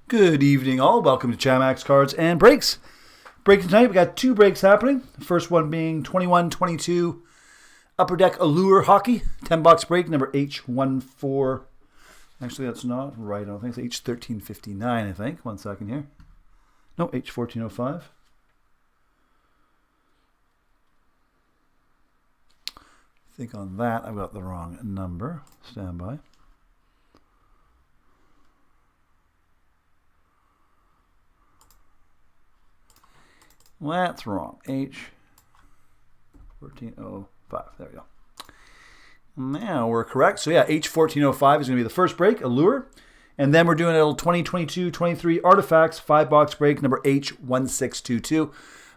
Good evening, all. Welcome to Chamax Cards and Breaks. Breaking tonight, we got two breaks happening. The first one being 21-22 Upper Deck Allure Hockey, 10-box break, number H14. Actually, that's not right. I don't think it's H1359, I think. 1 second here. No, H1405. I think on that, I've got the wrong number. Stand by. Well, that's wrong. H1405. There we go. Now we're correct. So yeah, H1405 is going to be the first break, Allure. And then we're doing a little 2022-23 Artifacts 5-box break, number H1622.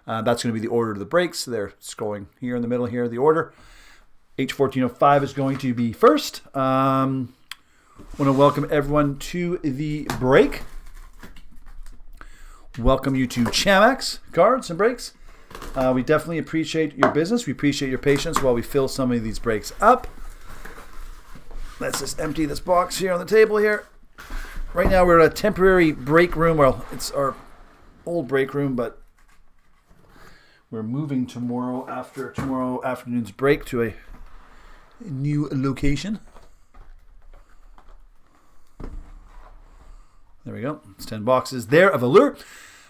That's going to be the order of the breaks. They're scrolling here in the middle here, the order. H1405 is going to be first. Want to welcome everyone to the break. Welcome you to Chamax Cards and Breaks. We definitely appreciate your business. We appreciate your patience while we fill some of these breaks up. Let's just empty this box here on the table here. Right now we're at a temporary break room. Well, it's our old break room, but we're moving tomorrow after tomorrow afternoon's break to a new location. There we go. It's 10 boxes there of Allure.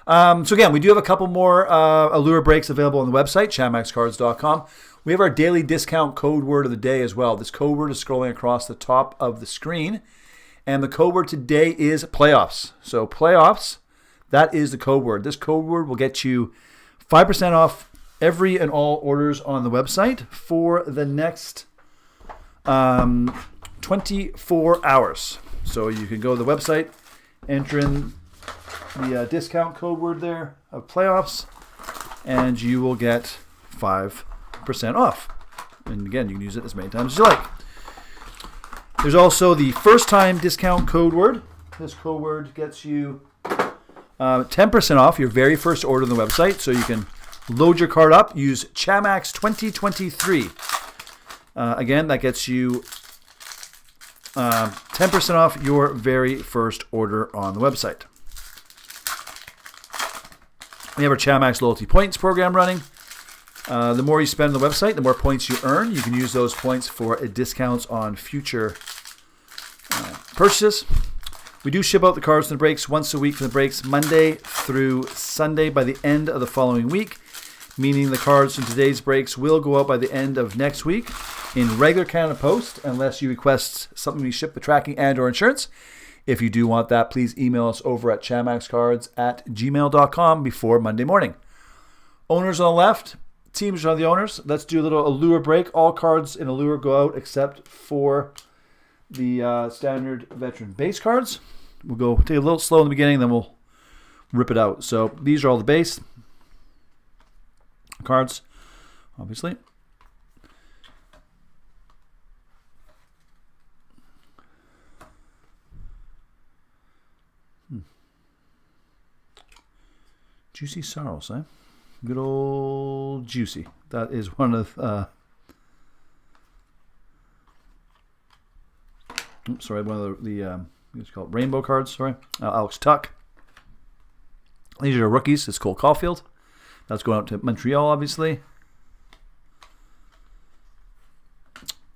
So again, we do have a couple more Allure breaks available on the website, chamaxcards.com. We have our daily discount code word of the day as well. This code word is scrolling across the top of the screen. And the code word today is playoffs. So playoffs, that is the code word. This code word will get you 5% off every and all orders on the website for the next 24 hours. So you can go to the website, enter in the discount code word there of playoffs, and you will get 5% off. And again, you can use it as many times as you like. There's also the first time discount code word. This code word gets you 10% off your very first order on the website. So you can load your card up, use Chamax 2023. Again, that gets you 10% off your very first order on the website. We have our Chamax Loyalty Points program running. The more you spend on the website, the more points you earn. You can use those points for discounts on future purchases. We do ship out the cards and the breaks once a week for the breaks, Monday through Sunday by the end of the following week, meaning the cards from today's breaks will go out by the end of next week in regular Canada Post, unless you request something we ship with tracking and or insurance. If you do want that, please email us over at chamaxcards@gmail.com before Monday morning. Owners on the left, teams are the owners. Let's do a little Allure break. All cards in Allure go out except for the standard veteran base cards. We'll go take a little slow in the beginning, then we'll rip it out. So these are all the base cards, obviously. Juicy Sorrows, eh? Good old Juicy. That is one of one of the what's it called, rainbow cards. Sorry, Alex Tuck. These are rookies. It's Cole Caulfield. That's going out to Montreal, obviously.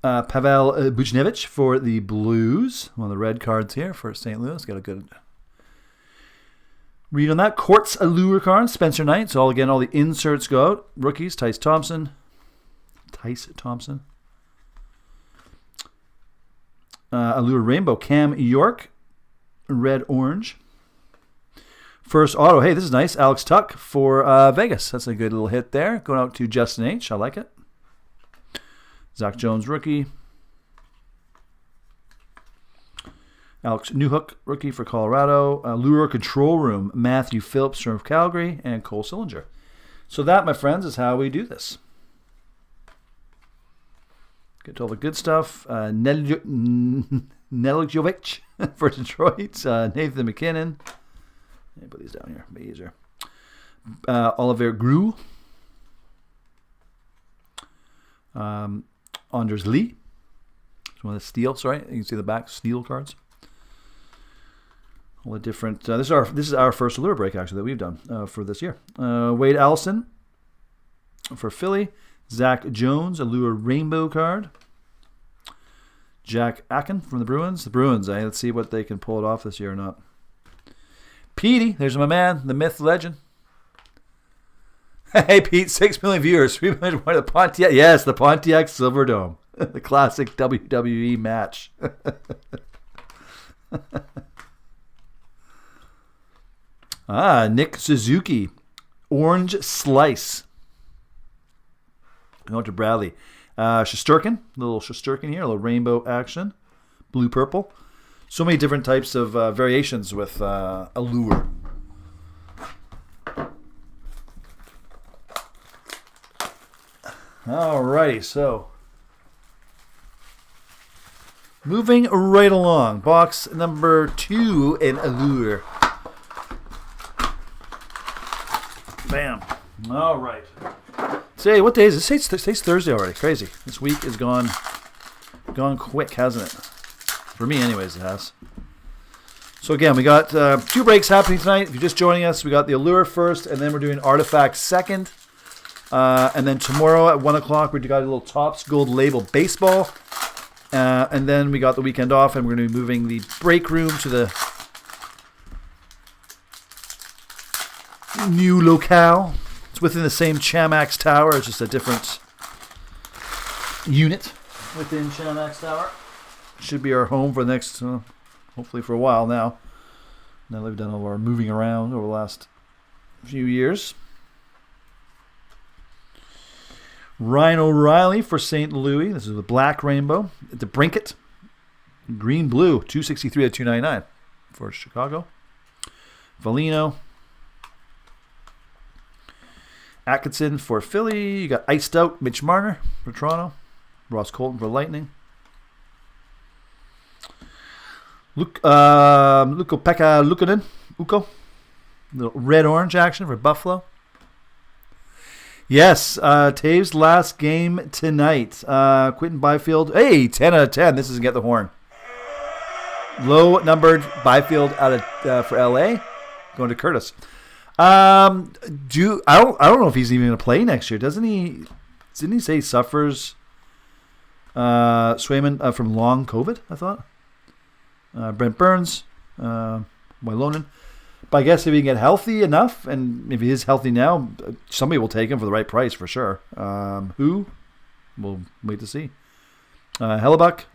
Pavel Buchnevich for the Blues. One of the red cards here for St. Louis. Got a good read on that. Quartz Allure cards, Spencer Knight. So all the inserts go out. Rookies, Tice Thompson. Allure Rainbow, Cam York. Red Orange. First auto. Hey, this is nice. Alex Tuck for Vegas. That's a good little hit there. Going out to Justin H. I like it. Zach Jones, rookie. Alex Newhook, rookie for Colorado. Allure Control Room, Matthew Phillips from Calgary, and Cole Sillinger. So that, my friends, is how we do this. Get to all the good stuff. Nedeljkovic for Detroit. Nathan McKinnon. Let me put these down here. Be easier. Oliver Grue. Anders Lee. It's one of the steel, sorry. You can see the back steel cards. All the different. This is our first Allure break actually that we've done for this year. Wade Allison for Philly. Zach Jones, Allure Rainbow card. Jack Akin from the Bruins. The Bruins, let's see what they can pull it off this year or not. Petey, there's my man, the myth legend. Hey, Pete, 6 million viewers. 3 million the Pontiac. Yes, the Pontiac Silverdome. The classic WWE match. Nick Suzuki. Orange Slice. Going to Bradley. Shesterkin. A little Shesterkin here. A little rainbow action. Blue-purple. So many different types of variations with Allure. Alrighty, so moving right along. Box number 2 in Allure. Bam. Alright. Say, what day is this? Today's Thursday already. Crazy. This week is gone quick, hasn't it? For me anyways, it has. So again, we got 2 breaks happening tonight. If you're just joining us, we got the Allure first, and then we're doing Artifact second. And then tomorrow at 1 o'clock, we got a little Topps Gold Label Baseball. And then we got the weekend off, and we're going to be moving the break room to the new locale. It's within the same Chamax Tower. It's just a different unit within Chamax Tower. Should be our home for the next, hopefully for a while now. Now that we've done all of our moving around over the last few years. Ryan O'Reilly for St. Louis. This is the black rainbow. The Brinket. Green blue. 263 at 299 for Chicago. Valino. Atkinson for Philly. You got iced out Mitch Marner for Toronto. Ross Colton for Lightning. Pekka Luukkonen. Ukko. Little red-orange action for Buffalo. Yes, Taves' last game tonight. Quentin Byfield. Hey, 10 out of 10. This is Get the Horn. Low-numbered Byfield out of for LA. Going to Curtis. I don't know if he's even going to play next year. Doesn't he? Didn't he say he suffers Swayman from long COVID, I thought? Brent Burns. Wylonen. But I guess if he can get healthy enough, and if he is healthy now, somebody will take him for the right price for sure. Who? We'll wait to see. Hellebuck.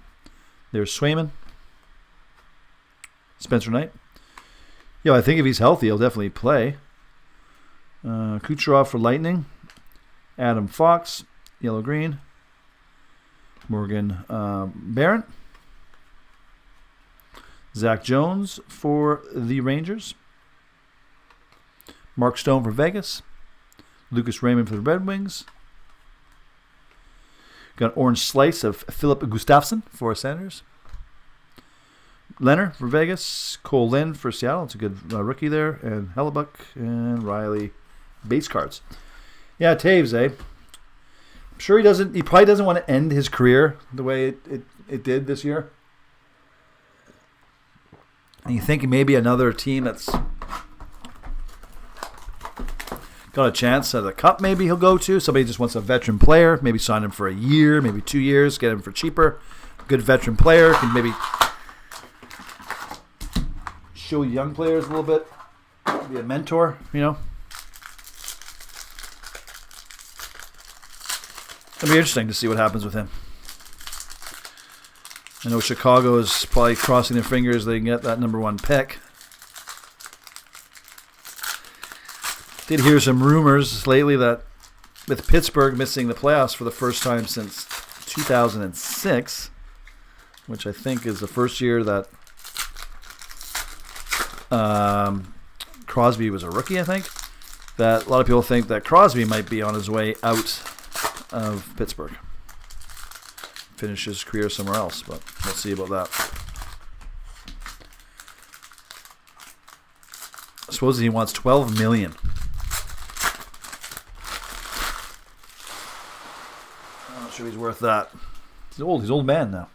There's Swayman. Spencer Knight. Yeah, I think if he's healthy, he'll definitely play. Kucherov for Lightning. Adam Fox. Yellow-green. Morgan Barron. Zach Jones for the Rangers. Mark Stone for Vegas. Lucas Raymond for the Red Wings. Got an orange slice of Philip Gustafsson for Senators. Leonard for Vegas. Cole Lynn for Seattle. It's a good rookie there. And Hellebuck and Riley base cards. Yeah, Taves, eh? I'm sure he probably doesn't want to end his career the way it did this year. And you think maybe another team that's got a chance at the cup maybe he'll go to. Somebody just wants a veteran player. Maybe sign him for a year, maybe 2 years. Get him for cheaper. Good veteran player. Can maybe show young players a little bit. Be a mentor, you know. It'll be interesting to see what happens with him. I know Chicago is probably crossing their fingers they can get that number 1 pick. Did hear some rumors lately that with Pittsburgh missing the playoffs for the first time since 2006, which I think is the first year that Crosby was a rookie, I think, that a lot of people think that Crosby might be on his way out of Pittsburgh. Finish his career somewhere else, but we'll see about that. Supposedly he wants $12 million. I'm not sure he's worth that. He's old. He's an old man now.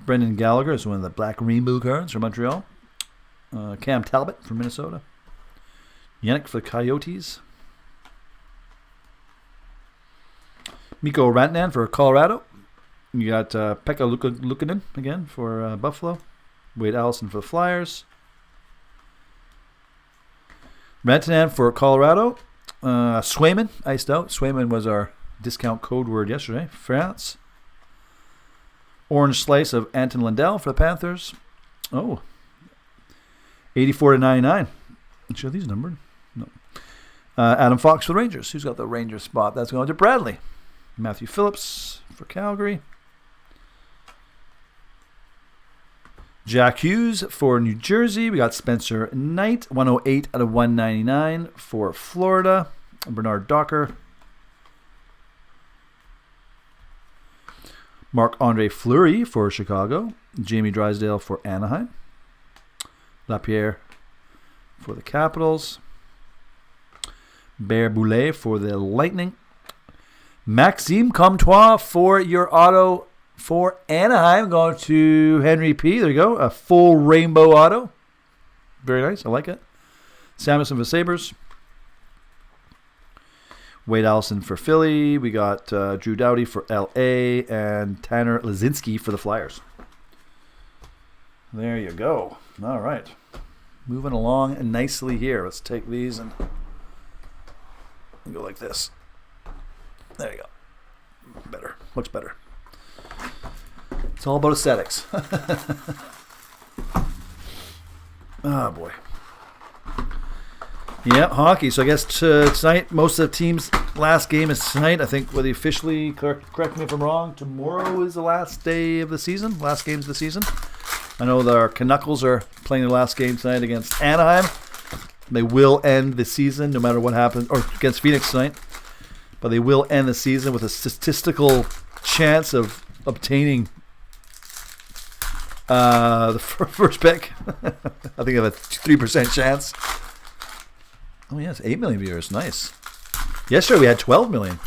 Brendan Gallagher is one of the Black Rainbow cards from Montreal. Cam Talbot from Minnesota. Yannick for the Coyotes. Mikko Rantanen for Colorado. You got Pekka Luukkonen again for Buffalo. Wade Allison for the Flyers. Rantanen for Colorado. Swayman iced out. Swayman was our discount code word yesterday. France. Orange slice of Anton Lundell for the Panthers. Oh. 84/99. I'm sure these numbered. No. Adam Fox for the Rangers. Who's got the Rangers spot? That's going to Bradley. Matthew Phillips for Calgary. Jack Hughes for New Jersey. We got Spencer Knight, 108/199 for Florida. Bernard Docker. Marc-Andre Fleury for Chicago. Jamie Drysdale for Anaheim. Lapierre for the Capitals. Bear Boulet for the Lightning. Maxime Comtois for your auto for Anaheim. Going to Henry P. There you go. A full rainbow auto. Very nice. I like it. Samuelson for Sabres. Wade Allison for Philly. We got Drew Doughty for LA. And Tanner Lazinski for the Flyers. There you go. All right. Moving along nicely here. Let's take these and go like this. There you go. Better. Looks better. It's all about aesthetics. Oh, boy. Yeah, hockey. So I guess tonight, most of the team's last game is tonight. I think whether officially, correct me if I'm wrong, tomorrow is the last day of the season, last games of the season. I know our Canuckles are playing their last game tonight against Anaheim. They will end the season no matter what happens, or against Phoenix tonight. But they will end the season with a statistical chance of obtaining the first pick. I think they have a 3% chance. Oh, yes, 8 million viewers. Nice. Yesterday we had 12 million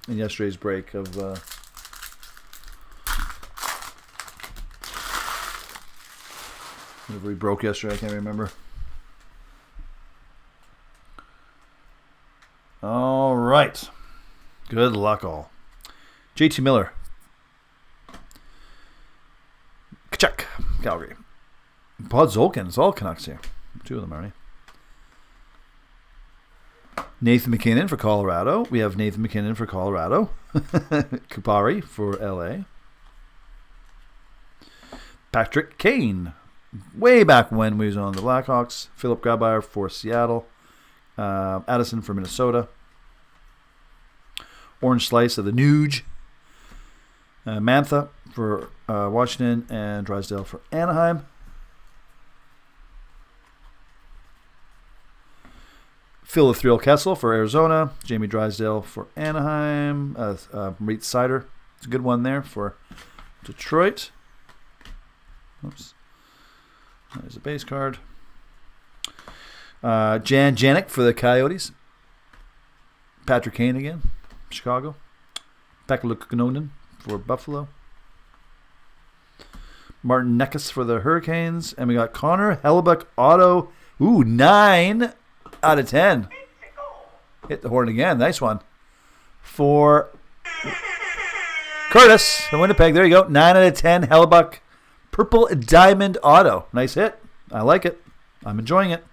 in yesterday's break of... whatever we broke yesterday, I can't remember. All right. Good luck, all. JT Miller. Kachuk, Calgary. Podzolkin. It's all Canucks here. Two of them already. Nathan McKinnon for Colorado. We have Nathan McKinnon for Colorado. Kupari for LA. Patrick Kane. Way back when we was on the Blackhawks. Philip Grabauer for Seattle. Addison for Minnesota. Orange slice of the Nuge. Mantha for Washington. And Drysdale for Anaheim. Phil the Thrill Kessel for Arizona. Jamie Drysdale for Anaheim. Reed Sider. It's a good one there for Detroit. Oops. There's a base card. Jan Janik for the Coyotes. Patrick Kane again. Chicago. Pekka Luukkonen for Buffalo. Martin Necas for the Hurricanes. And we got Connor Hellebuck auto. Ooh, 9 out of 10. Hit the horn again. Nice one. For Curtis from Winnipeg. There you go. 9 out of 10. Hellebuck. Purple Diamond auto. Nice hit. I like it. I'm enjoying it.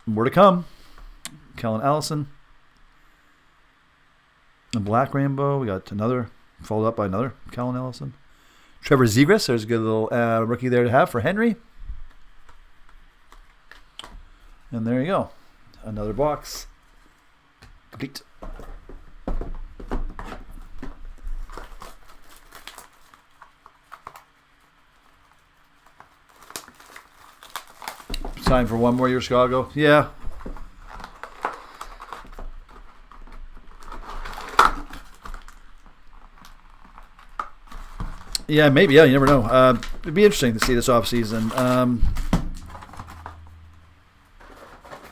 More to come. Kellen Allison. A Black Rainbow. We got another. Followed up by another Kellen Allison. Trevor Zegras. There's a good little rookie there to have for Henry. And there you go. Another box. Complete. Time for one more year, Chicago. Yeah. Yeah, maybe. Yeah, you never know. It'd be interesting to see this offseason.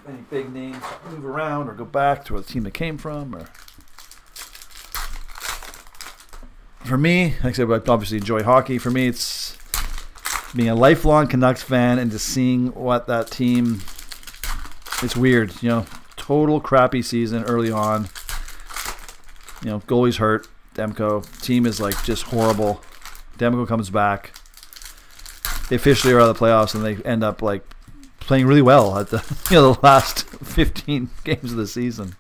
Any big names move around or go back to the team they came from, or for me, like I said, I obviously enjoy hockey. For me, it's being a lifelong Canucks fan and just seeing what that team. It's weird, total crappy season early on. Goalie's hurt. Demko. Team is like just horrible. Demko comes back. They officially are out of the playoffs, and they end up like playing really well at the the last 15 games of the season.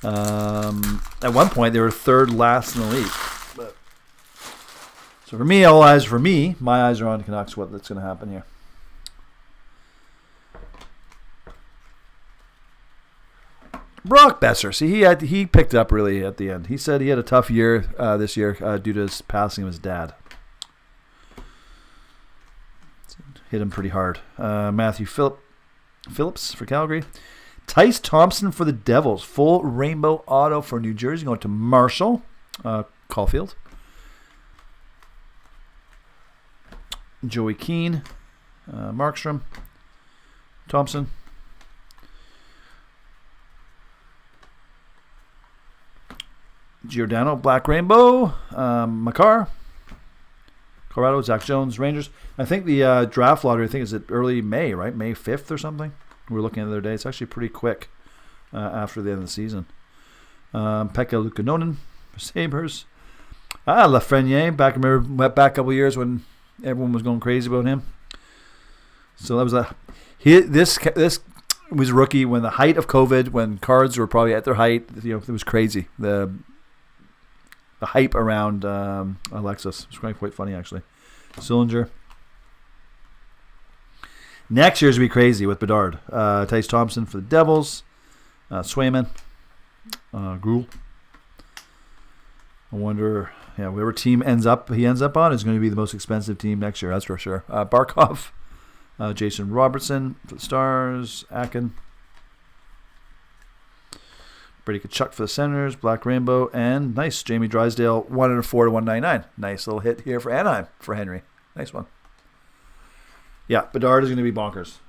At one point, they were third last in the league. So for me, my eyes are on the Canucks. What's going to happen here? Brock Besser. See, he picked up really at the end. He said he had a tough year this year due to his passing of his dad. Hit him pretty hard. Matthew Phillips for Calgary. Tyce Thompson for the Devils. Full rainbow auto for New Jersey. Going to Marshall. Caulfield. Joey Keane. Markstrom. Thompson. Giordano, Black Rainbow, Makar, Colorado, Zach Jones, Rangers. I think the draft lottery, is at early May, right? May 5th or something. We were looking at the other day. It's actually pretty quick after the end of the season. Pekka Luukkonen for Sabres. Lafreniere, went back a couple years when everyone was going crazy about him. So that was this was a rookie when the height of COVID, when cards were probably at their height. It was crazy. The hype around Alexis was quite funny, actually. Sillinger. Next year's going to be crazy with Bedard. Tyce Thompson for the Devils. Swayman. Gruel. I wonder, whatever team he ends up on is going to be the most expensive team next year, that's for sure. Barkov. Jason Robertson for the Stars. Akin. Brady Tkachuk for the Senators. Black Rainbow. And nice, Jamie Drysdale, 104 to 199. Nice little hit here for Anaheim for Henry. Nice one. Yeah, Bedard is going to be bonkers.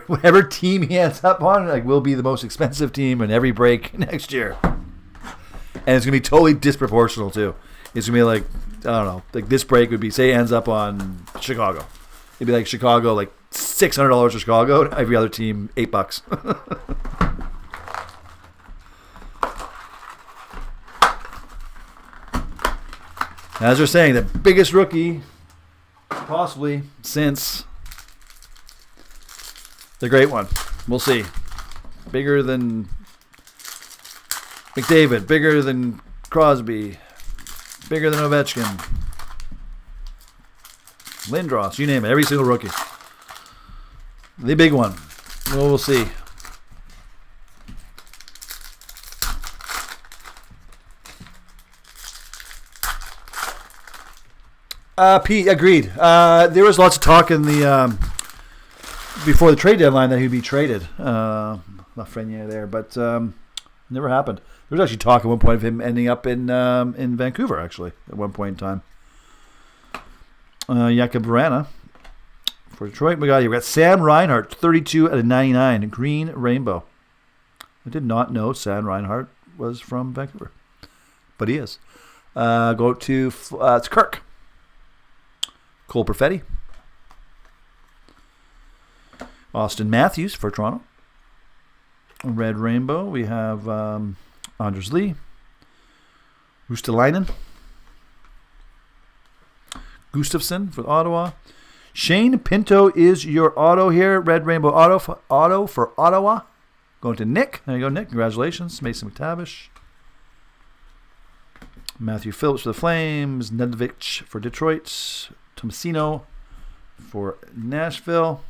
Whatever team he ends up on, will be the most expensive team in every break next year. And it's going to be totally disproportional, too. It's going to be I don't know, this break would be, say, ends up on Chicago. It'd be like Chicago, $600 for Chicago. Every other team, $8. As they're saying, the biggest rookie, possibly since the great one. We'll see. Bigger than McDavid, bigger than Crosby, bigger than Ovechkin. Lindros, you name it. Every single rookie. The big one. Well, we'll see. Pete, agreed. There was lots of talk in the before the trade deadline that he'd be traded. Lafreniere there, but never happened. There was actually talk at one point of him ending up in Vancouver, actually, at one point in time. Jakub Vrana for Detroit. We got Sam Reinhart, 32 out of 99, green rainbow. I did not know Sam Reinhart was from Vancouver, but he is. Go to it's Kirk. Cole Perfetti. Austin Matthews for Toronto. Red rainbow. We have Anders Lee. Rustalainen. Gustafson for Ottawa. Shane Pinto is your auto here. Red rainbow auto for Ottawa. Going to Nick. There you go, Nick. Congratulations. Mason McTavish. Matthew Phillips for the Flames. Nedvich for Detroit. Tomasino for Nashville.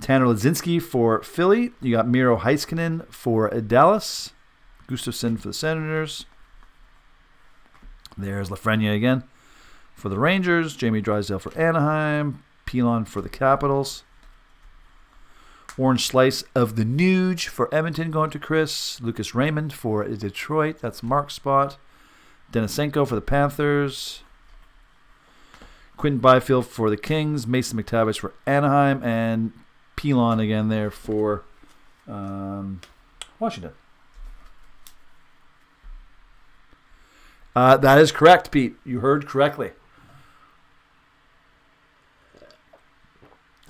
Tanner Ladzinski for Philly. You got Miro Heiskanen for Dallas. Gustafson for the Senators. There's Lafreniere again for the Rangers. Jamie Drysdale for Anaheim. Pilon for the Capitals. Orange slice of the Nuge for Edmonton going to Chris. Lucas Raymond for Detroit. That's Mark's spot. Denisenko for the Panthers. Quentin Byfield for the Kings. Mason McTavish for Anaheim. And Pilon again there for Washington. That is correct, Pete. You heard correctly.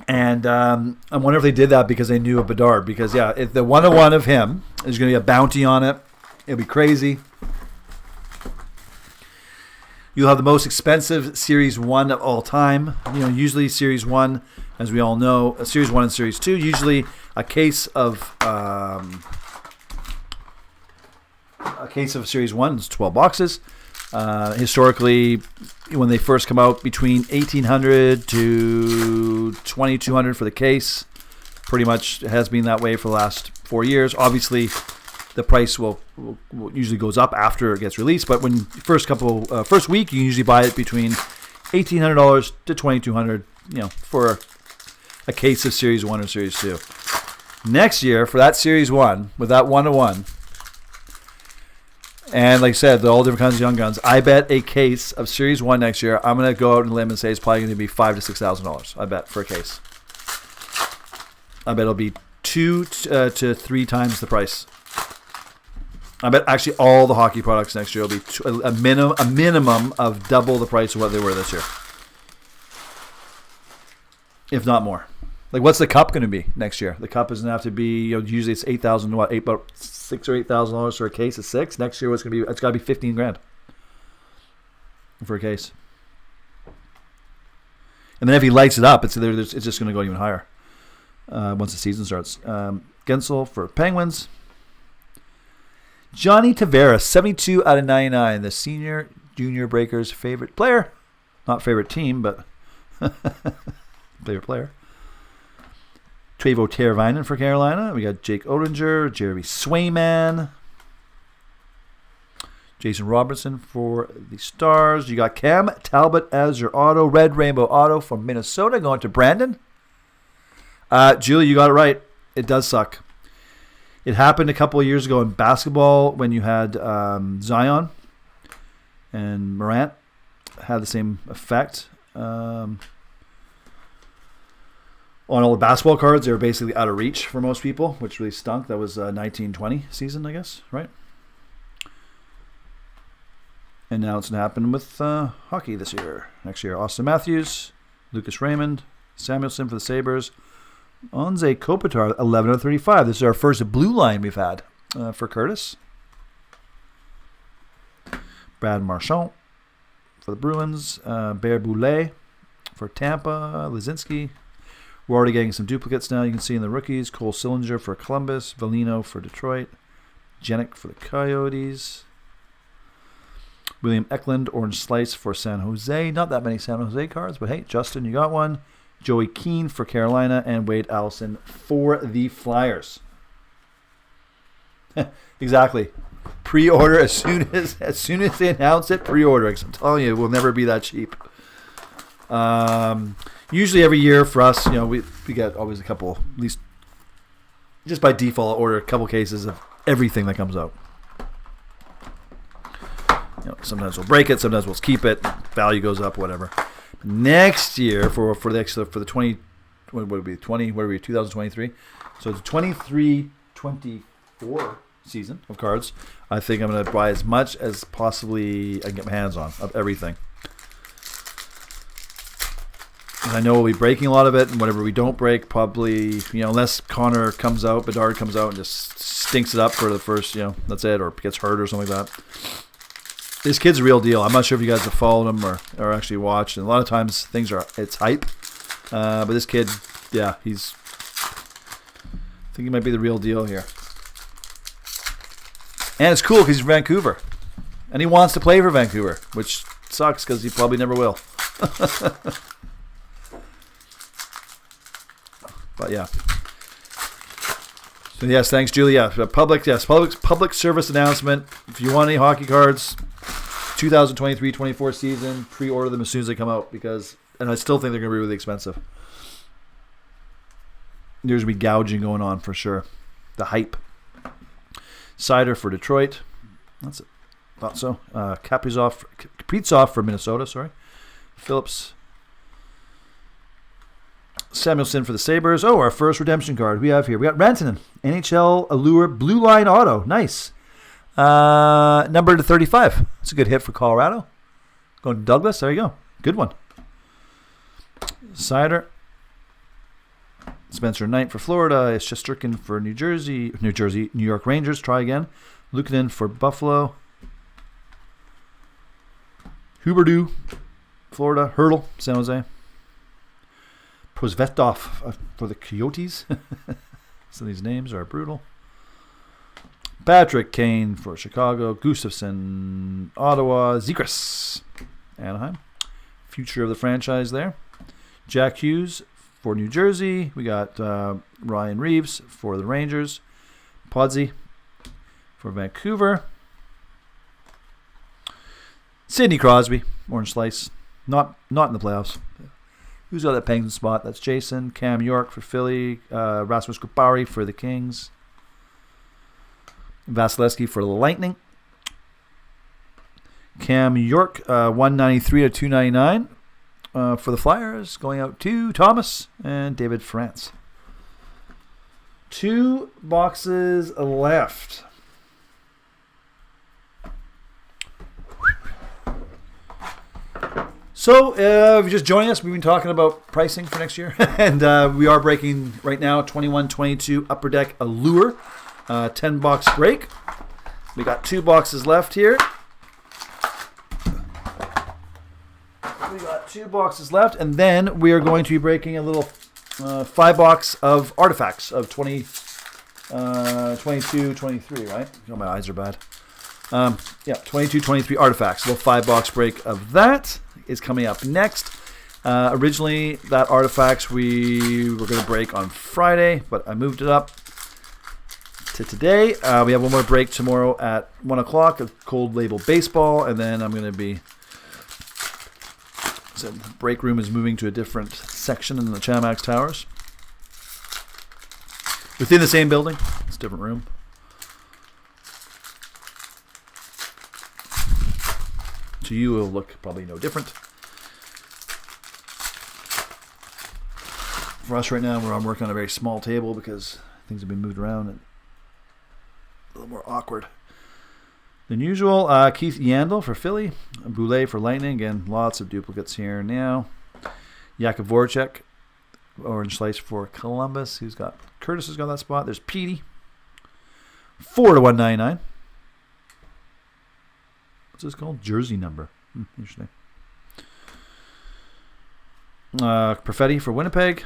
And I wonder if they did that because they knew of Bedard. Because, yeah, if the 101 of him, there's going to be a bounty on it. It'll be crazy. You'll have the most expensive Series 1 of all time. Usually Series 1, as we all know, Series 1 and Series 2, usually a case of Series 1 is 12 boxes. Historically, when they first come out, between $1,800 to $2,200 for the case. Pretty much has been that way for the last 4 years. Obviously, the price will usually goes up after it gets released, but when first week, you can usually buy it between $1,800 to $2,200. For a case of Series 1 or Series 2. Next year, for that Series 1, with that 101, and like I said, all different kinds of young guns, I bet a case of Series 1 next year, I'm going to go out on a limb and say it's probably going to be $5,000 to $6,000, I bet, for a case. I bet it'll be 2 to 3 times the price. I bet actually all the hockey products next year will be a minimum of double the price of what they were this year. If not more. Like, what's the cup going to be next year? The cup doesn't have to be, usually it's $8,000, about $6,000 or $8,000 for a case of 6. Next year, it's got to be $15,000 for a case. And then if he lights it up, it's just going to go even higher once the season starts. Gensel for Penguins. Johnny Tavares, 72 out of 99. The senior junior Breakers' favorite player. Not favorite team, but favorite player. Teuvo Teravainen for Carolina. We got Jake Oettinger, Jeremy Swayman, Jason Robertson for the Stars. You got Cam Talbot as your auto. Red Rainbow Auto from Minnesota going to Brandon. Julie, you got it right. It does suck. It happened a couple of years ago in basketball when you had Zion and Morant had the same effect. On all the basketball cards, they were basically out of reach for most people, which really stunk. That was 1920 season, I guess, right? And now it's going to happen with hockey this year. Next year, Austin Matthews, Lucas Raymond, Samuelson for the Sabres, Anze Kopitar, 11 out of 35. This is our first blue line we've had for Curtis. Brad Marchand for the Bruins, Bear Boulay for Tampa, Lizinski. We're already getting some duplicates now. You can see in the rookies, Cole Sillinger for Columbus, Valino for Detroit, Jenik for the Coyotes, William Eklund, Orange Slice for San Jose. Not that many San Jose cards, but hey, Justin, you got one. Joey Keane for Carolina, and Wade Allison for the Flyers. Exactly. Pre-order as soon as they announce it. Pre-order. I'm telling you, it will never be that cheap. Usually every year for us, we get always a couple, at least just by default, I'll order a couple cases of everything that comes out. Sometimes we'll break it, sometimes we'll keep it. Value goes up, whatever. Next year for the 20, what would it be 20? What are we 2023? So the 23-24 season of cards. I think I'm going to buy as much as possibly I can get my hands on of everything. And I know we'll be breaking a lot of it, and whatever we don't break, probably, unless Bedard comes out and just stinks it up for the first, that's it, or gets hurt or something like that. This kid's a real deal. I'm not sure if you guys have followed him or actually watched. And a lot of times it's hype. But this kid, yeah, I think he might be the real deal here. And it's cool because he's from Vancouver. And he wants to play for Vancouver, which sucks because he probably never will. But yeah. So yes, thanks, Julia. Public service announcement. If you want any hockey cards, 2023-24 season, pre-order them as soon as they come out and I still think they're going to be really expensive. There's going to be gouging going on for sure. The hype. Cider for Detroit. That's it. Thought so. Kaprizov for Minnesota. Sorry. Phillips. Samuelson for the Sabres. Oh, our first redemption card we have here. We got Rantanen, NHL Allure Blue Line Auto. Nice. Number to 35. It's a good hit for Colorado. Going to Douglas. There you go. Good one. Sider. Spencer Knight for Florida. Shesterkin for New York Rangers. Try again. Luukkonen for Buffalo. Huberdeau, Florida. Hurdle, San Jose. Prosvetov for the Coyotes. Some of these names are brutal. Patrick Kane for Chicago. Gustafsson, Ottawa. Zegras, Anaheim. Future of the franchise there. Jack Hughes for New Jersey. We got Ryan Reeves for the Rangers. Podsy for Vancouver. Sidney Crosby, Orange Slice. Not in the playoffs. Who's got that Penguin spot? That's Jason. Cam York for Philly. Rasmus Kupari for the Kings. Vasilevsky for the Lightning. Cam York, 193 to 299 for the Flyers. Going out to Thomas and David France. 2 boxes left. So, if you're just joining us, we've been talking about pricing for next year. And we are breaking right now 21-22 Upper Deck Allure. 10-box break. We got 2 boxes left here. We got 2 boxes left. And then we are going to be breaking a little 5-box of artifacts of 22, 23, right? Oh, my eyes are bad. 22, 23 artifacts. A little 5-box break of that is coming up next. Originally, that artifacts we were going to break on Friday, but I moved it up to today. We have one more break tomorrow at 1 o'clock of Cold Label Baseball, and then I'm going to be... So the break room is moving to a different section in the Chamax Towers. Within the same building. It's a different room. To you, it will look probably no different. For us right now, I'm working on a very small table because things have been moved around and a little more awkward than usual. Keith Yandel for Philly. Boulay for Lightning. Again, lots of duplicates here now. Jakub Voracek, Orange Slice for Columbus. Curtis has got that spot. There's Petey. 4 to 199. What's this called? Jersey number. Interesting. Perfetti for Winnipeg.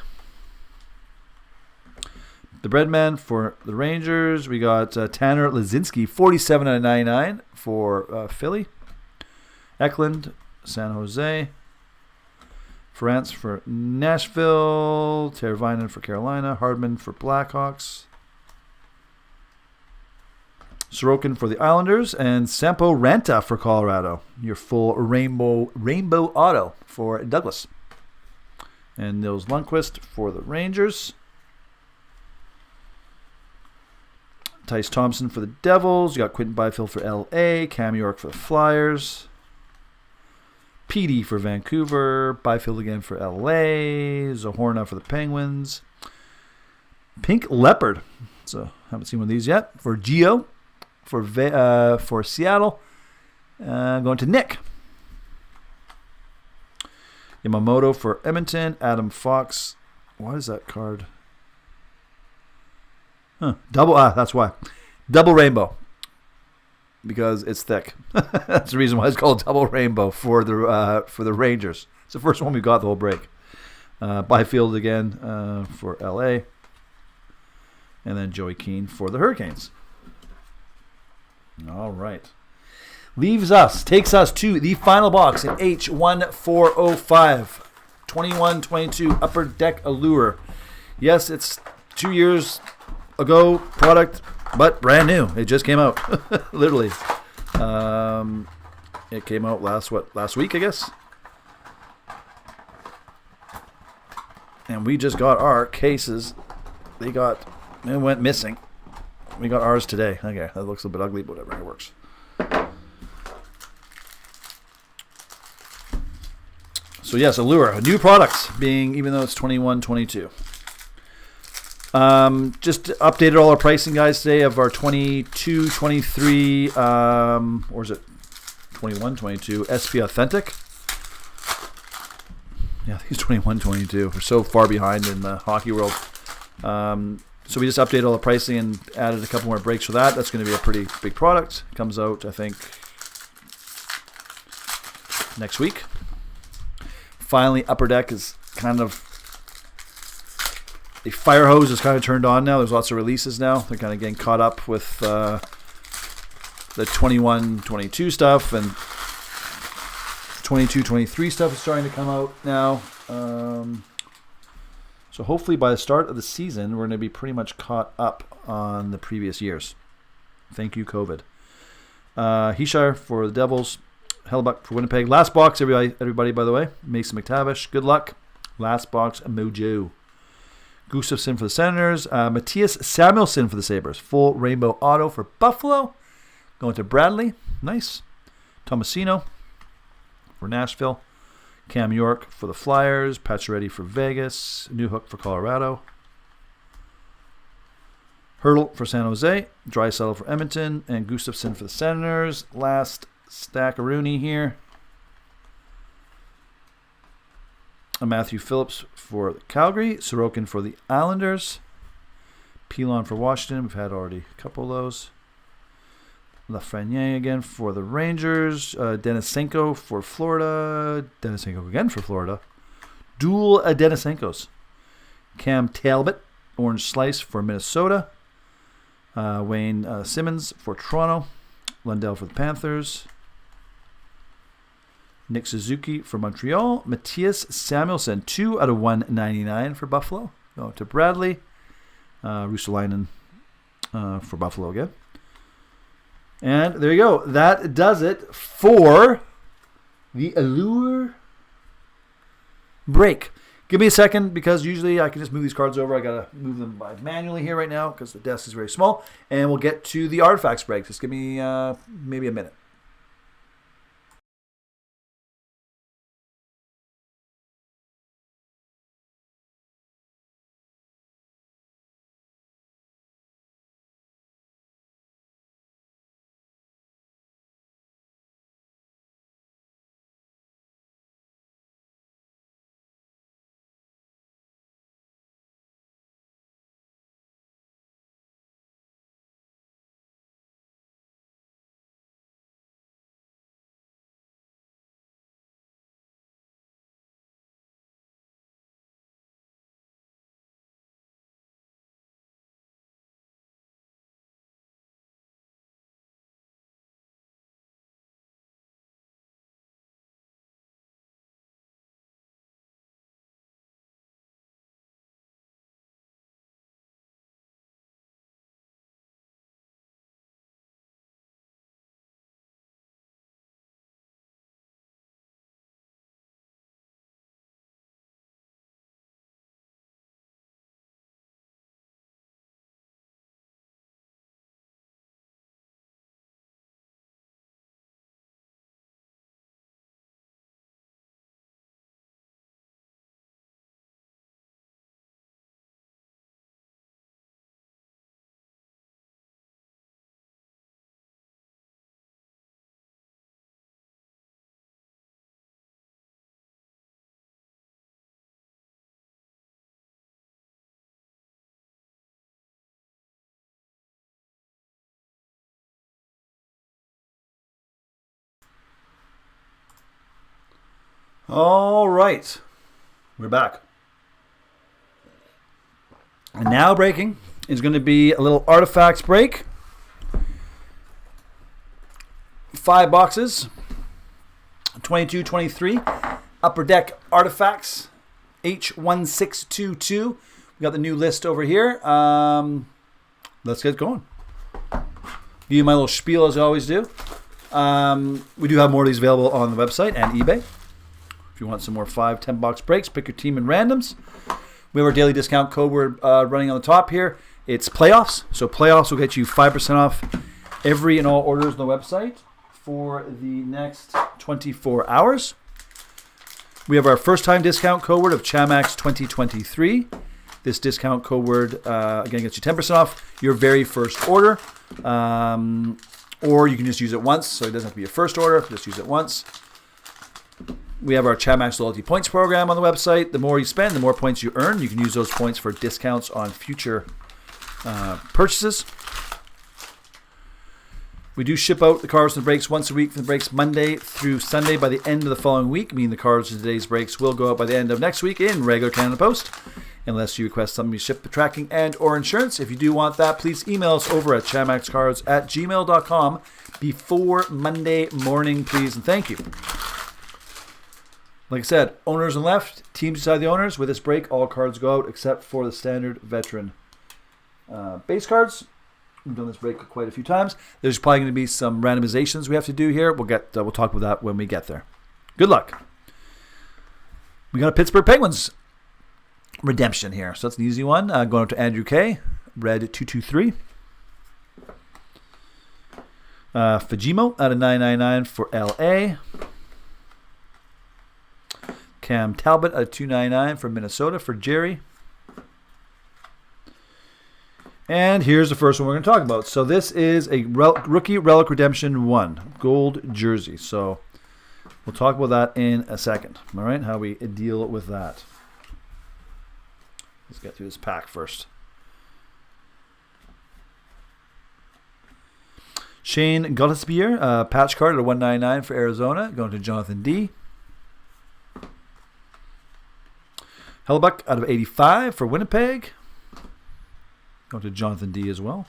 The Breadman for the Rangers. We got Tanner Lazinski, 47 out of 99 for Philly. Eklund, San Jose. France for Nashville. Teravainen for Carolina. Hardman for Blackhawks. Sorokin for the Islanders, and Sampo Ranta for Colorado. Your full rainbow auto for Douglas. And Nils Lundqvist for the Rangers. Tyce Thompson for the Devils. You got Quentin Byfield for LA. Cam York for the Flyers. Petey for Vancouver. Byfield again for LA. Zohorna for the Penguins. Pink Leopard. So haven't seen one of these yet. For Gio. For Seattle, going to Nick. Yamamoto for Edmonton. Adam Fox. Why is that card? Double. That's why. Double rainbow. Because it's thick. That's the reason why it's called double rainbow for the Rangers. It's the first one we got the whole break. Byfield again for LA, and then Joey Keane for the Hurricanes. All right. Takes us to the final box in H1405. 21-22 Upper Deck Allure. Yes, it's 2 years ago product, but brand new. It just came out. Literally. It came out last week, I guess. And we just got our cases. It went missing. We got ours today. Okay, that looks a bit ugly, but whatever, it works. So yes, Allure, new products being, even though it's 21, 22. Just updated all our pricing, guys, today of our 22, 23, or is it 21, 22 SP Authentic? Yeah, I think it's 21, 22. We're so far behind in the hockey world. So we just updated all the pricing and added a couple more breaks for that. That's going to be a pretty big product. It comes out, I think, next week. Finally, Upper Deck is kind of, the fire hose is kind of turned on now. There's lots of releases now. They're kind of getting caught up with the 21, 22 stuff, and 22, 23 stuff is starting to come out now. So hopefully by the start of the season, we're going to be pretty much caught up on the previous years. Thank you, COVID. Heeshire for the Devils. Hellebuck for Winnipeg. Last box, everybody, by the way. Mason McTavish, good luck. Last box, Mojo. Gustafsson for the Senators. Matthias Samuelsson for the Sabres. Full rainbow auto for Buffalo. Going to Bradley. Nice. Tomasino for Nashville. Cam York for the Flyers. Pacioretty for Vegas. Newhook for Colorado. Hurdle for San Jose. Draisaitl for Edmonton. And Gustafsson for the Senators. Last stack of Rooney here. Matthew Phillips for Calgary. Sorokin for the Islanders. Pilon for Washington. We've had already a couple of those. Lafreniere again for the Rangers. Denisenko for Florida. Denisenko again for Florida. Dual Denisenkos. Cam Talbot, Orange Slice for Minnesota. Wayne Simmons for Toronto. Lundell for the Panthers. Nick Suzuki for Montreal. Matthias Samuelsson, 2 out of 199 for Buffalo. Go to Bradley. Russalainen for Buffalo again. And there you go. That does it for the Allure break. Give me a second, because usually I can just move these cards over. I got to move them manually here right now because the desk is very small. And we'll get to the artifacts break. Just give me maybe a minute. All right. We're back. And now breaking is going to be a little artifacts break. 5 boxes. 22, 23. Upper Deck Artifacts. H1622. We got the new list over here. Let's get going. Give you my little spiel as I always do. We do have more of these available on the website and eBay. If you want some more 5, 10 box breaks, pick your team in randoms. We have our daily discount code word running on the top here. It's playoffs. So playoffs will get you 5% off every and all orders on the website for the next 24 hours. We have our first time discount code word of Chamax 2023. This discount code word, again, gets you 10% off your very first order. Or you can just use it once, so it doesn't have to be a first order. Just use it once. We have our Chamax Loyalty Points program on the website. The more you spend, the more points you earn. You can use those points for discounts on future purchases. We do ship out the cards and the breaks once a week for the breaks Monday through Sunday by the end of the following week, meaning the cards in today's breaks will go out by the end of next week in regular Canada Post, unless you request something to ship the tracking and or insurance. If you do want that, please email us over at chamaxcards@gmail.com before Monday morning, please, and thank you. Like I said, owners and left, teams beside the owners. With this break, all cards go out except for the standard veteran base cards. We've done this break quite a few times. There's probably going to be some randomizations we have to do here. We'll talk about that when we get there. Good luck. We got a Pittsburgh Penguins redemption here. So that's an easy one. Going up to Andrew K. Red 223. Fajimo out of 999 for LA. Cam Talbot out of 299 for Minnesota for Jerry. And here's the first one we're going to talk about. So this is a Rookie Relic Redemption 1 gold jersey. So we'll talk about that in a second. All right, how we deal with that. Let's get through this pack first. Shane Guttersbier, patch card at 199 for Arizona, going to Jonathan D. Hellebuck out of 85 for Winnipeg. Going to Jonathan D as well.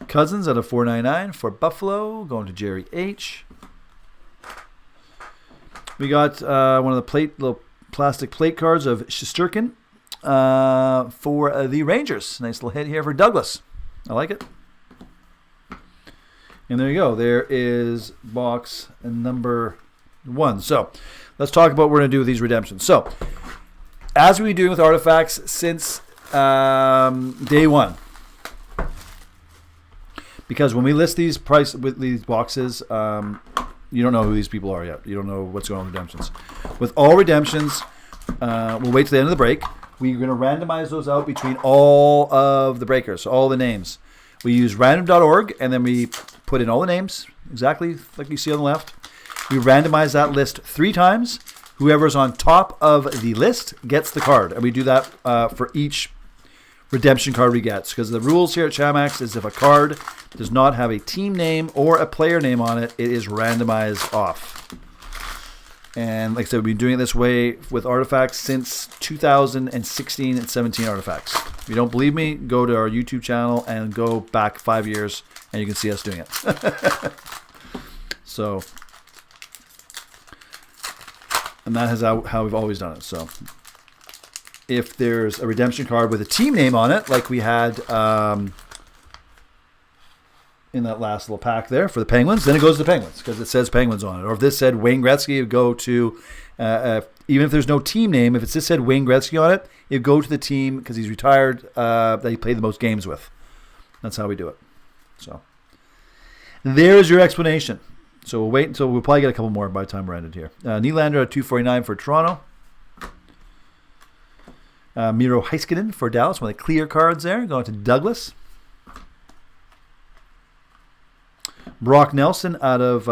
Cousins out of 499 for Buffalo. Going to Jerry H. We got one of the little plastic plate cards of Shesterkin for the Rangers. Nice little hit here for Douglas. I like it. And there you go. There is box number 1. So let's talk about what we're going to do with these redemptions. So as we've been doing with artifacts since day one, because when we list these with these boxes, you don't know who these people are yet. You don't know what's going on with redemptions. With all redemptions, we'll wait till the end of the break. We're going to randomize those out between all of the breakers, so all the names. We use random.org, and then we put in all the names, exactly like you see on the left. We randomize that list 3 times. Whoever's on top of the list gets the card, and we do that for each redemption card we get. Because the rules here at Chamax is if a card does not have a team name or a player name on it, it is randomized off. And like I said, we've been doing it this way with artifacts since 2016 and 17 artifacts. If you don't believe me, go to our YouTube channel and go back 5 years, and you can see us doing it. So, and that is how we've always done it. So if there's a redemption card with a team name on it, like we had in that last little pack there for the Penguins, then it goes to the Penguins because it says Penguins on it. Or if this said Wayne Gretzky, it would go to, even if there's no team name, if it just said Wayne Gretzky on it, it would go to the team because he's retired that he played the most games with. That's how we do it. So there's your explanation. So we'll wait until we'll probably get a couple more by the time we're ended here. Nylander at 249 for Toronto. Miro Heiskanen for Dallas, one of the clear cards there, going to Douglas. Brock Nelson out of,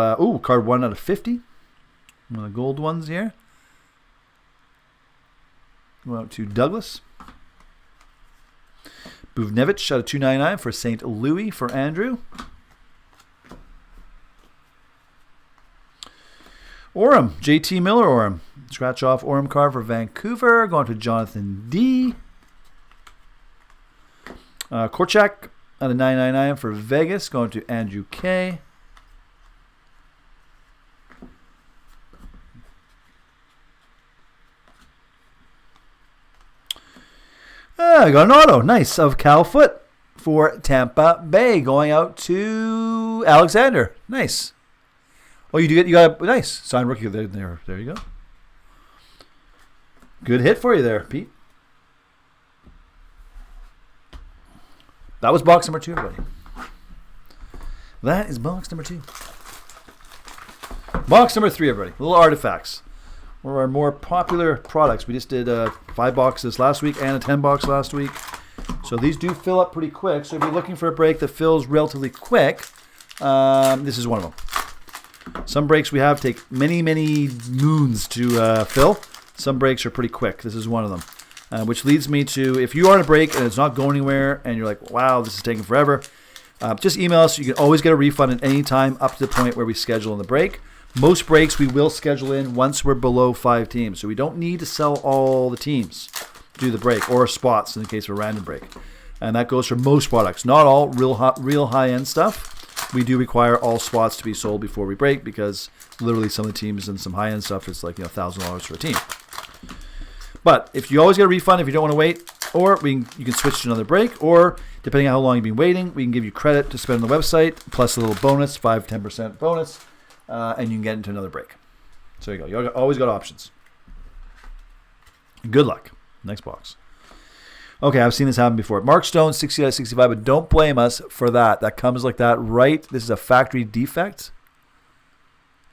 card 1 out of 50. One of the gold ones here. Going out to Douglas. Buvnevich out of 299 for St. Louis for Andrew. Orem, JT Miller Orem. Scratch off Orem card for Vancouver. Going to Jonathan D. Korchak out of 999 for Vegas. Going to Andrew K. I got an auto. Nice. Of Cal Foot for Tampa Bay. Going out to Alexander. Nice. Oh, you got a nice signed rookie there. There you go. Good hit for you there, Pete. That was box number 2, everybody. That is box number 2. Box number 3, everybody. Little artifacts. one of our more popular products. We just did 5 boxes last week and a 10 box last week. So these do fill up pretty quick. So if you're looking for a break that fills relatively quick, this is one of them. Some breaks we have take many, many moons to fill. Some breaks are pretty quick. This is one of them. Which leads me to, if you are on a break and it's not going anywhere and you're like, wow, this is taking forever, just email us. You can always get a refund at any time up to the point where we schedule in the break. Most breaks we will schedule in once we're below 5 teams. So we don't need to sell all the teams to do the break, or spots in the case of a random break. And that goes for most products. Not all real high-end stuff. We do require all spots to be sold before we break, because literally some of the teams and some high-end stuff, it's like $1,000 for a team. But if you always get a refund if you don't want to wait, or you can switch to another break, or depending on how long you've been waiting, we can give you credit to spend on the website, plus a little bonus, 5-10% bonus, and you can get into another break. So there you go. You always got options. Good luck. Next box. Okay, I've seen this happen before. Mark Stone, 60 out of 65, but don't blame us for that. That comes like that, right? This is a factory defect,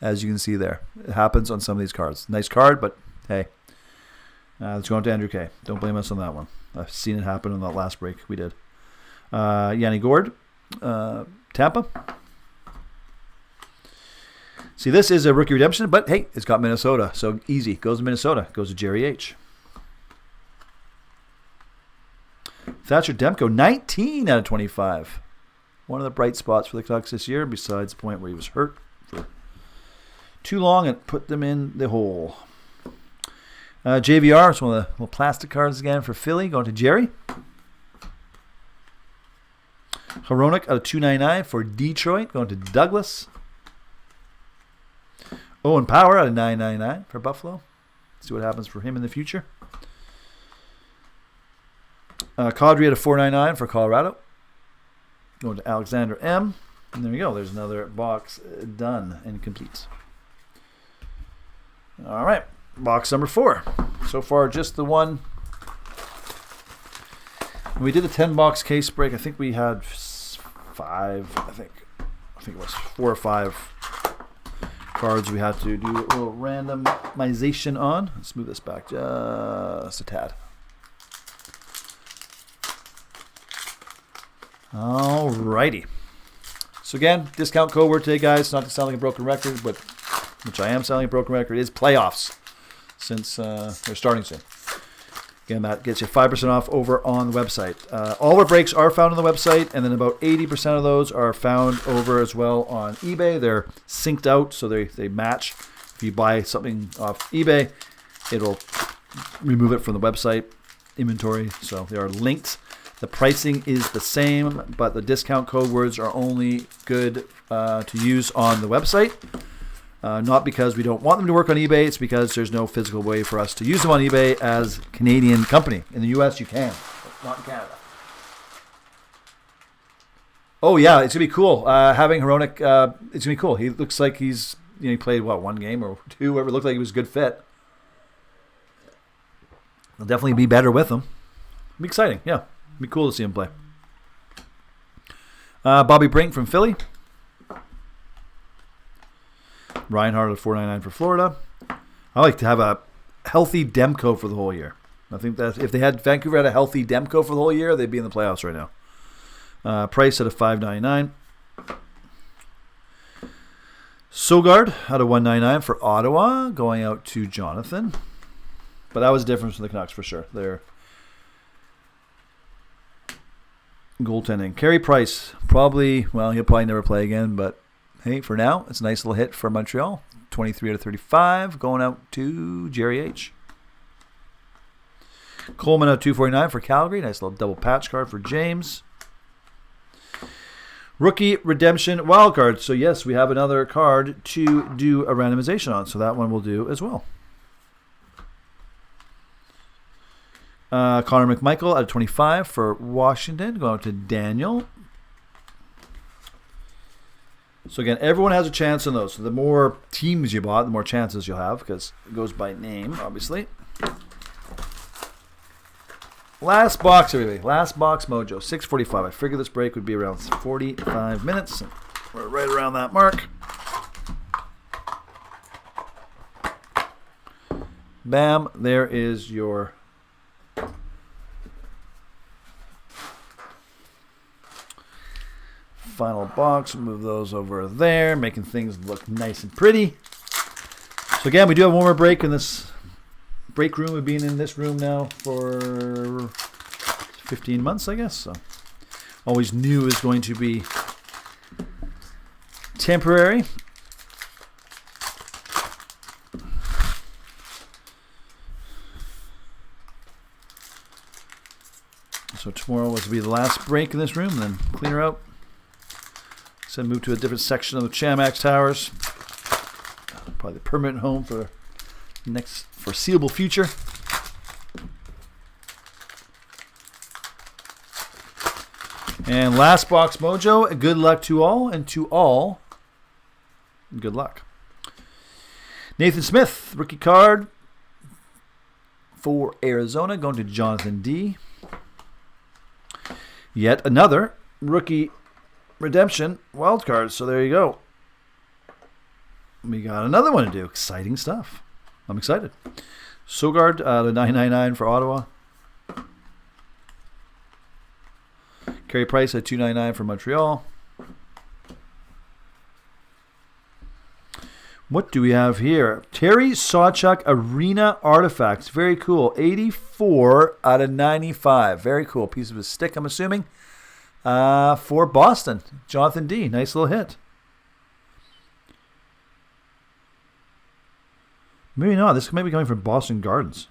as you can see there. It happens on some of these cards. Nice card, but hey. Let's go on to Andrew K. Don't blame us on that one. I've seen it happen on that last break we did. Yanni Gord, Tampa. See, this is a rookie redemption, but hey, it's got Minnesota. So easy. Goes to Minnesota. Goes to Jerry H. Thatcher Demko, 19 out of 25. One of the bright spots for the Canucks this year, besides the point where he was hurt for too long and put them in the hole. JVR, it's one of the little plastic cards again for Philly, going to Jerry. Hronek out of 299 for Detroit, going to Douglas. Owen Power out of 999 for Buffalo. See what happens for him in the future. Kadri out of 499 for Colorado. Going to Alexander M. And there we go. There's another box done and complete. All right. Box number 4. So far, just the one. When we did the 10-box case break, I think we had 5. I think it was 4 or 5 cards we had to do a little randomization on. Let's move this back just a tad. Alrighty. So again, discount code word today, guys. Not to sound like a broken record, but which I am sounding a broken record, is playoffs, since they're starting soon. Again, that gets you 5% off over on the website. All of our breaks are found on the website, and then about 80% of those are found over as well on eBay. They're synced out, so they match. If you buy something off eBay, it'll remove it from the website inventory, so they are linked. The pricing is the same, but the discount code words are only good to use on the website. Not because we don't want them to work on eBay, it's because there's no physical way for us to use them on eBay as a Canadian company. In the US, you can, but not in Canada. Oh yeah, it's gonna be cool. Having Hronek, it's gonna be cool. He looks like he's, he played one game or 2, whatever. It looked like he was a good fit. He'll definitely be better with him. It'll be exciting, yeah. It'll be cool to see him play. Bobby Brink from Philly. Reinhardt at 499 for Florida. I like to have a healthy Demko for the whole year. I think that if they had Vancouver had a healthy Demko for the whole year, they'd be in the playoffs right now. Price at a $5.99. Sogard out of 199 for Ottawa, going out to Jonathan. But that was a difference for the Canucks for sure. Their goaltending. Carey Price, probably, well, he'll probably never play again, but hey, for now, it's a nice little hit for Montreal. 23 out of 35, going out to Jerry H. Coleman out 249 for Calgary. Nice little double patch card for James. Rookie redemption wildcard. So yes, we have another card to do a randomization on. So that one we'll do as well. Connor McMichael out of 25 for Washington, going out to Daniel. So again, everyone has a chance on those. So the more teams you bought, the more chances you'll have, because it goes by name, obviously. Last box, everybody. Last box mojo. 6:45. I figured this break would be around 45 minutes. We're right around that mark. Bam. There is your final box. Move those over there, making things look nice and pretty. So again, we do have one more break in this break room. We've been in this room now for 15 months, I guess. So always new is going to be temporary. So tomorrow will be the last break in this room, then clean her out. So move to a different section of the Chamax Towers. Probably the permanent home for the next foreseeable future. And last box mojo. Good luck to all, and to all, good luck. Nathan Smith, rookie card for Arizona, going to Jonathan D. Yet another rookie redemption wild card. So there you go. We got another one to do. Exciting stuff. I'm excited. Sogard to 999 for Ottawa. Carey Price at 299 for Montreal. What do we have here? Terry Sawchuk Arena Artifacts. Very cool. 84 out of 95. Very cool. Piece of his stick, I'm assuming. For Boston. Jonathan D. Nice little hit. Maybe not. This may be coming from Boston Gardens.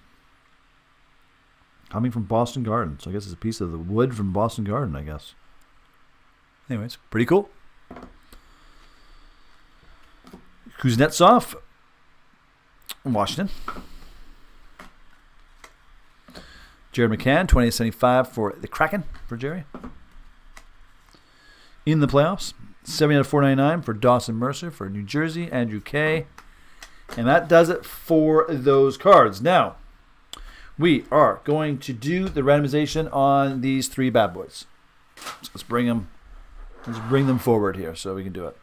Coming from Boston Gardens. So I guess it's a piece of the wood from Boston Garden, I guess. Anyways, pretty cool. Kuznetsov, Washington. Jared McCann, 2075 for the Kraken for Jerry. In the playoffs, 70 out of 499 for Dawson Mercer for New Jersey, Andrew K. And that does it for those cards. Now, we are going to do the randomization on these three bad boys. So let's bring them forward here so we can do it.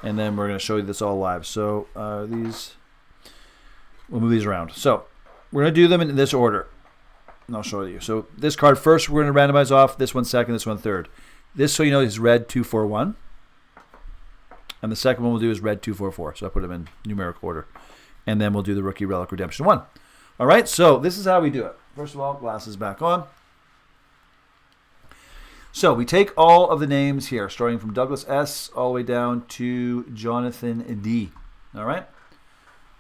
And then we're going to show you this all live. So we'll move these around. So we're going to do them in this order. And I'll show you. So this card first, we're going to randomize off. This one second, this one third. This, so you know, is red 241. And the second one we'll do is red 244. So I put them in numeric order. And then we'll do the Rookie Relic Redemption 1. All right, so this is how we do it. First of all, glasses back on. So we take all of the names here, starting from Douglas S. all the way down to Jonathan D. All right?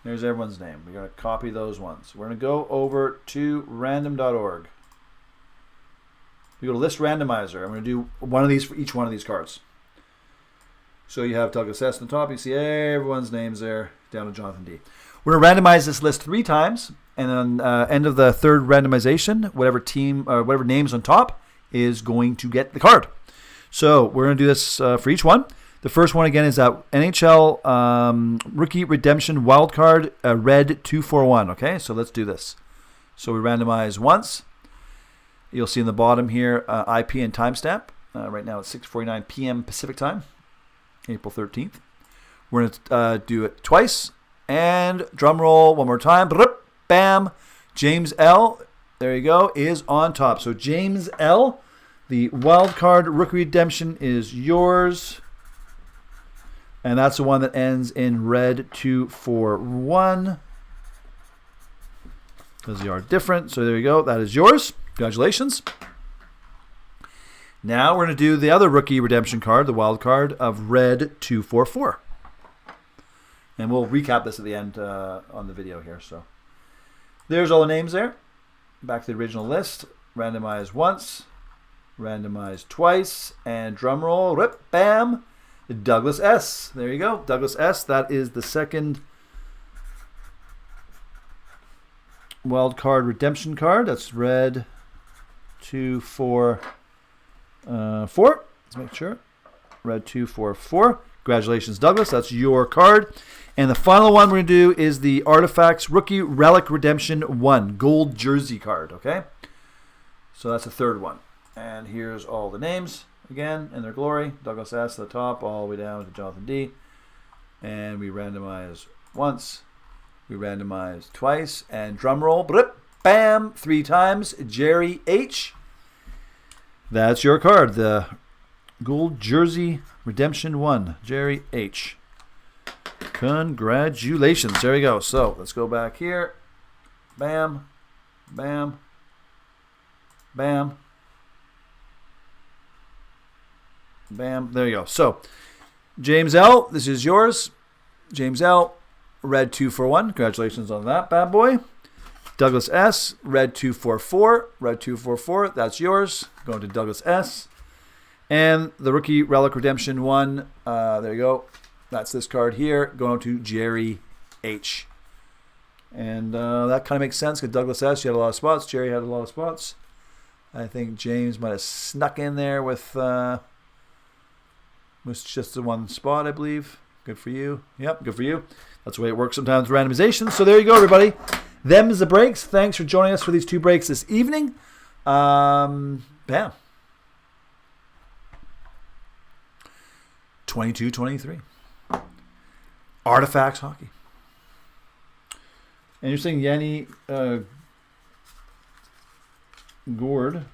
There's everyone's name. We're going to copy those ones. We're going to go over to random.org. We go to List Randomizer. I'm going to do one of these for each one of these cards. So you have Douglas S. on the top. You see everyone's names there down to Jonathan D. We're going to randomize this list 3 times. And then end of the third randomization, whatever team or whatever name's on top is going to get the card. So we're going to do this for each one. The first one, again, is that NHL Rookie Redemption Wildcard Red 241. Okay, so let's do this. So we randomize once. You'll see in the bottom here IP and timestamp. Right now it's 6:49 p.m. Pacific time, April 13th. We're going to do it twice. And drum roll one more time. Bam. James L., there you go, is on top. So James L., the wild card rookie redemption is yours. And that's the one that ends in red 241. Because they are different. So there you go. That is yours. Congratulations. Now we're going to do the other rookie redemption card, the wild card of red 244. And we'll recap this at the end on the video here. So there's all the names there. Back to the original list. Randomize once. Randomize twice. And drum roll. Rip. Bam. Douglas S. There you go. Douglas S. That is the second wild card redemption card. That's red 244. Let's make sure. Red 244. Congratulations, Douglas. That's your card. And the final one we're going to do is the Artifacts Rookie Relic Redemption 1 Gold Jersey card, okay? So that's the third one. And here's all the names, again, in their glory. Douglas S. at the top, all the way down to Jonathan D. And we randomize once, We randomize twice. And drum roll. Bam. 3 times. Jerry H. That's your card. The Gold Jersey Redemption 1. Jerry H. Congratulations. There we go. So let's go back here. Bam. Bam. Bam. Bam. There you go. So, James L., this is yours. James L., red 241. Congratulations on that bad boy. Douglas S., red 244. Red 244. That's yours. Going to Douglas S. And the Rookie Relic Redemption 1. There you go. That's this card here. Going to Jerry H. And that kind of makes sense because Douglas S., you had a lot of spots. Jerry had a lot of spots. I think James might have snuck in there with just the one spot, I believe. Good for you. Yep, good for you. That's the way it works sometimes with randomization. So there you go, everybody. Them's the breaks. Thanks for joining us for these 2 breaks this evening. Bam. 22-23. Artifacts Hockey. And you're saying Yanni Gord.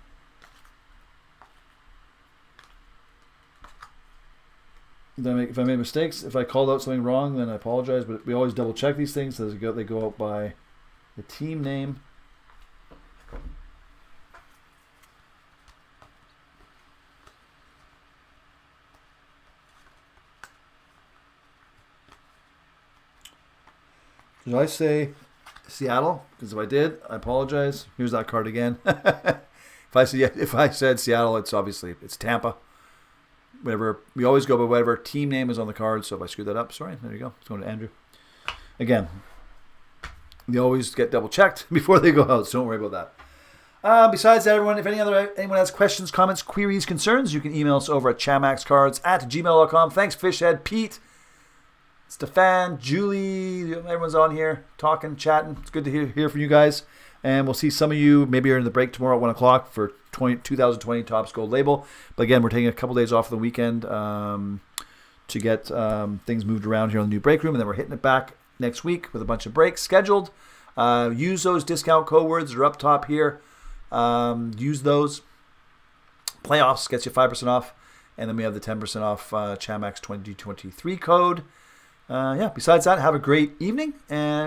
If I made mistakes, if I called out something wrong, then I apologize. But we always double check these things as they go out by the team name. Did I say Seattle? Because if I did, I apologize. Here's that card again. If I said Seattle, it's Tampa. Whatever, we always go by whatever team name is on the card. So if I screwed that up, sorry. There you go. It's going to Andrew. Again, they always get double checked before they go out. So don't worry about that. Besides that, everyone, if anyone has questions, comments, queries, concerns, you can email us over at chamaxcards@gmail.com. Thanks, Fishhead, Pete, Stefan, Julie, everyone's on here talking, chatting. It's good to hear from you guys. And we'll see some of you maybe are in the break tomorrow at 1 o'clock for 2020 Topps Gold Label. But again, we're taking a couple days off the weekend to get things moved around here on the new break room. And then we're hitting it back next week with a bunch of breaks scheduled. Use those discount code words. They're up top here. Use those. Playoffs gets you 5% off. And then we have the 10% off Chamax 2023 code. Besides that, have a great evening. And